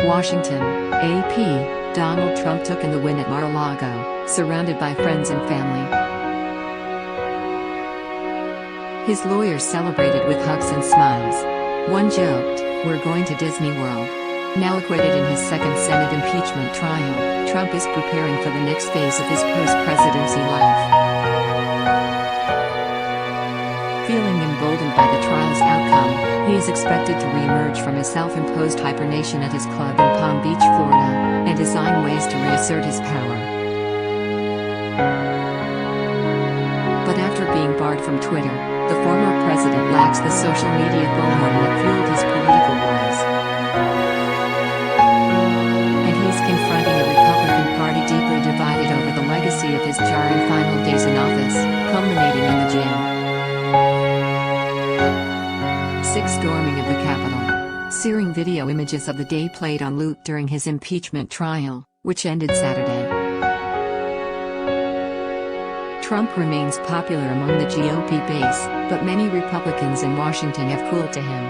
Washington, AP, Donald Trump took in the win at Mar-a-Lago, surrounded by friends and family. His lawyers celebrated with hugs and smiles. One joked, "We're going to Disney World." Now acquitted in his second Senate impeachment trial, Trump is preparing for the next phase of his post-presidency life. Feeling emboldened by the trial's outcome, he is expected to re-emerge from his self-imposed hibernation at his club in Palm Beach, Florida, and design ways to reassert his power. But after being barred from Twitter, the former president lacks the social media bullhorn that fueled his political rise. And he's confronting a Republican Party deeply divided over the legacy of his jarring final days in office, culminating in the jail. 6. Storming of the Capitol. Searing video images of the day played on loop during his impeachment trial, which ended Saturday. Trump remains popular among the GOP base, but many Republicans in Washington have cooled to him.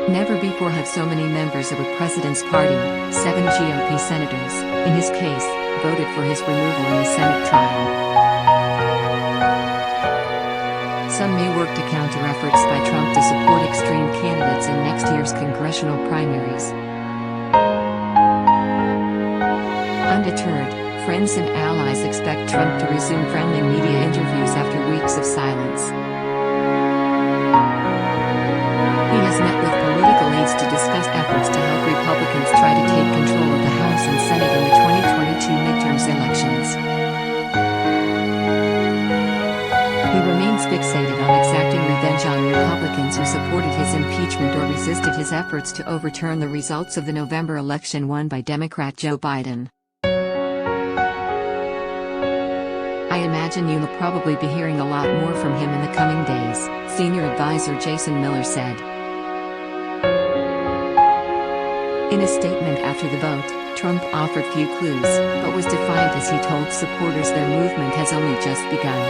Never before have so many members of a president's party, 7 GOP senators, in his case, voted for his removal in the Senate trial. Some may work to counter efforts by Trump to support extreme candidates in next year's congressional primaries. Undeterred, friends and allies expect Trump to resume friendly media interviews after weeks of silence. He has met with political aides to discuss efforts to help Republicans try to take control of the House and Senate in the 2022 midterms elections. He remains fixated on exacting revenge on Republicans who supported his impeachment or resisted his efforts to overturn the results of the November election won by Democrat Joe Biden. "I imagine you'll probably be hearing a lot more from him in the coming days," senior advisor Jason Miller said. In a statement after the vote, Trump offered few clues, but was defiant as he told supporters their movement has only just begun.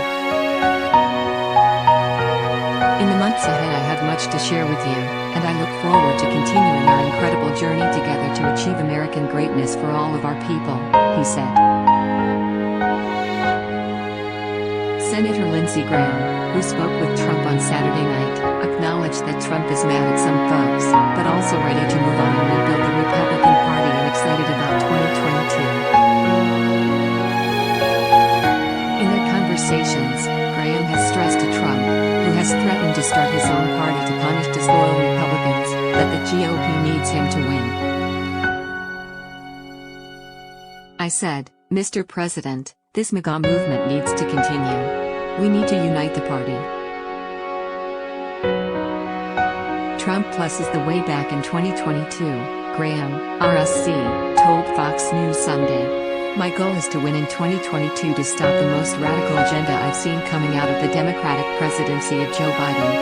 "In the months ahead I have much to share with you, and I look forward to continuing our incredible journey together to achieve American greatness for all of our people," he said. Senator Lindsey Graham, who spoke with Trump on Saturday night, acknowledged that Trump is mad at some folks, but also ready to move on and rebuild the Republican Party and excited about 2022. In their conversations, Graham has stressed to Trump, who has threatened to start his own party to punish disloyal Republicans, that the GOP needs him to win. "I said, Mr. President, this MAGA movement needs to continue. We need to unite the party." Trump pluses the way back in 2022, Graham, RSC, told Fox News Sunday. "My goal is to win in 2022 to stop the most radical agenda I've seen coming out of the Democratic presidency of Joe Biden.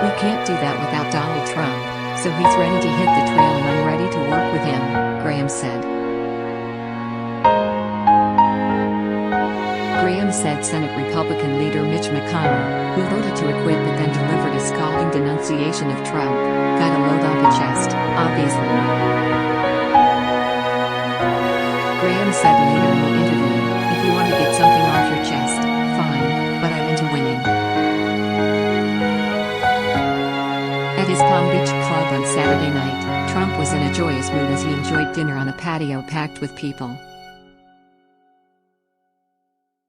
We can't do that without Donald Trump, so he's ready to hit the trail and I'm ready to work with him," Graham said. Graham said Senate Republican leader Mitch McConnell, who voted to acquit but then delivered a scalding denunciation of Trump, got a load off his chest, obviously. Graham said later in the interview, "If you want to get something off your chest, fine, but I'm into winning." At his Palm Beach club on Saturday night, Trump was in a joyous mood as he enjoyed dinner on a patio packed with people.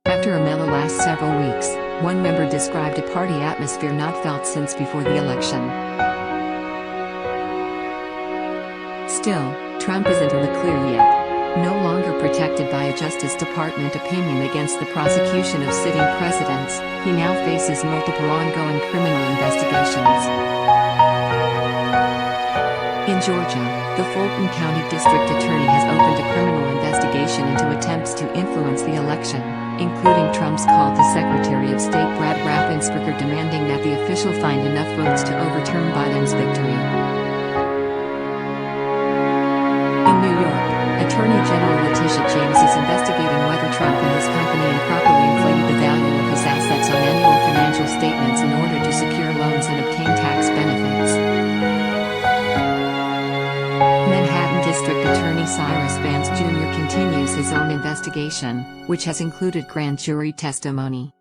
After a mellow last several weeks, one member described a party atmosphere not felt since before the election. Still, Trump isn't in the clear yet. No longer protected by a Justice Department opinion against the prosecution of sitting presidents, he now faces multiple ongoing criminal investigations. In Georgia, the Fulton County District Attorney has opened a criminal investigation into attempts to influence the election, including Trump's call to Secretary of State Brad Raffensperger demanding that the official find enough votes to overturn Biden's victory. In New York, Attorney General Letitia James is investigating whether Trump and his company improperly inflated the value of his assets on annual financial statements in order to secure loans and obtain Toomey Cyrus Vance Jr. continues his own investigation, which has included grand jury testimony.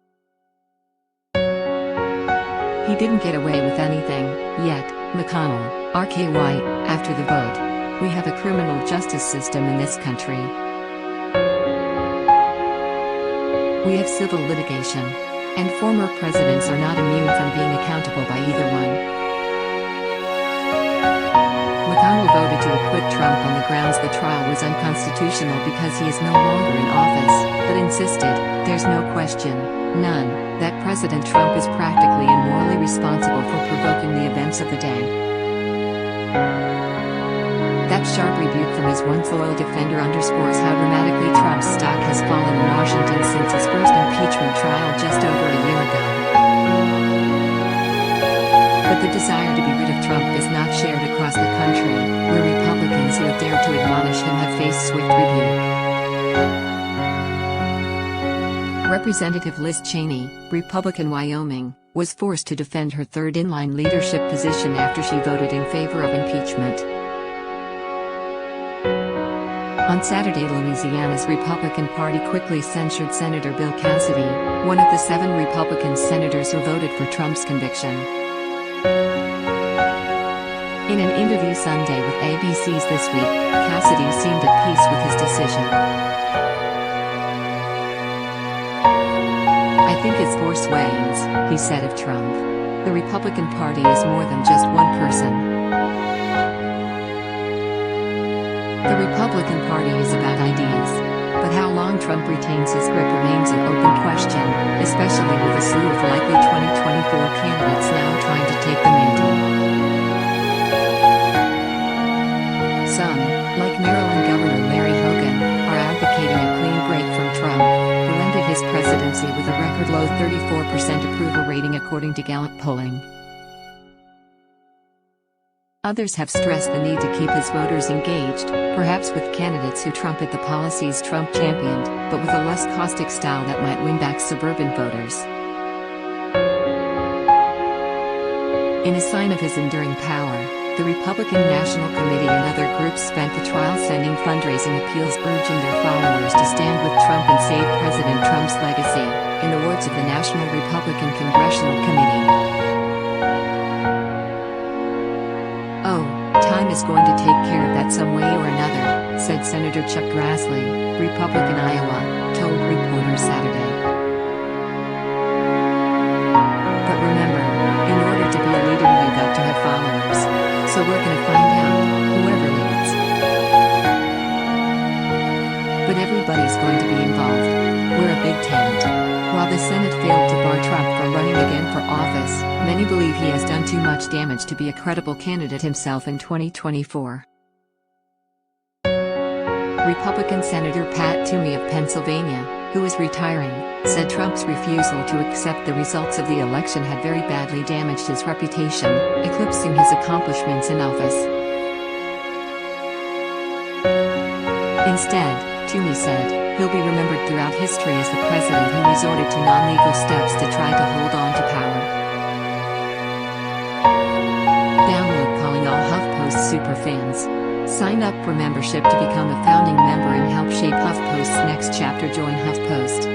He didn't get away with anything, yet, McConnell, RKY, after the vote. We have a criminal justice system in this country. We have civil litigation. And former presidents are not immune from being accountable by either one. McConnell voted to acquit Trump on the grounds the trial was unconstitutional because he is no longer in office, but insisted, there's no question, none, that President Trump is practically and morally responsible for provoking the events of the day. That sharp rebuke from his once loyal defender underscores how dramatically Trump's stock has fallen in Washington since his first impeachment trial just over a year ago. But the desire to be rid of Trump is not shared across the country, where Republicans who have dared to admonish him have faced swift rebuke. Representative Liz Cheney, Republican Wyoming, was forced to defend her third-in-line leadership position after she voted in favor of impeachment. On Saturday, Louisiana's Republican Party quickly censured Senator Bill Cassidy, one of the 7 Republican senators who voted for Trump's conviction. In an interview Sunday with ABC's This Week, Cassidy seemed at peace with his decision. I think it's force wanes, he said of Trump. The Republican Party is more than just one person. The Republican Party is about ideas. But how long Trump retains his grip remains an open question, especially with a slew of likely 2024 candidates now trying to take the mantle. Some, like Maryland Governor Larry Hogan, are advocating a clean break from Trump, who ended his presidency with a record-low 34% approval rating according to Gallup polling. Others have stressed the need to keep his voters engaged, perhaps with candidates who trumpet the policies Trump championed, but with a less caustic style that might win back suburban voters. In a sign of his enduring power, the Republican National Committee and other groups spent the trial sending fundraising appeals urging their followers to stand with Trump and save President Trump's legacy, in the words of the National Republican Congressional Committee. Time is going to take care of that some way or another, said Senator Chuck Grassley, Republican Iowa, told reporters Saturday. But remember, in order to be a leader you've got to have followers. So we're gonna find out, whoever leads. But everybody's going to be involved. We're a big tent. While the Senate failed to bar Trump from running again for office, many believe he has done too much damage to be a credible candidate himself in 2024. Republican Senator Pat Toomey of Pennsylvania, who is retiring, said Trump's refusal to accept the results of the election had very badly damaged his reputation, eclipsing his accomplishments in office. Instead, Toomey said, he'll be remembered throughout history as the president who resorted to non-legal steps to try to hold on to power. Download calling all HuffPost superfans. Sign up for membership to become a founding member and help shape HuffPost's next chapter. Join HuffPost.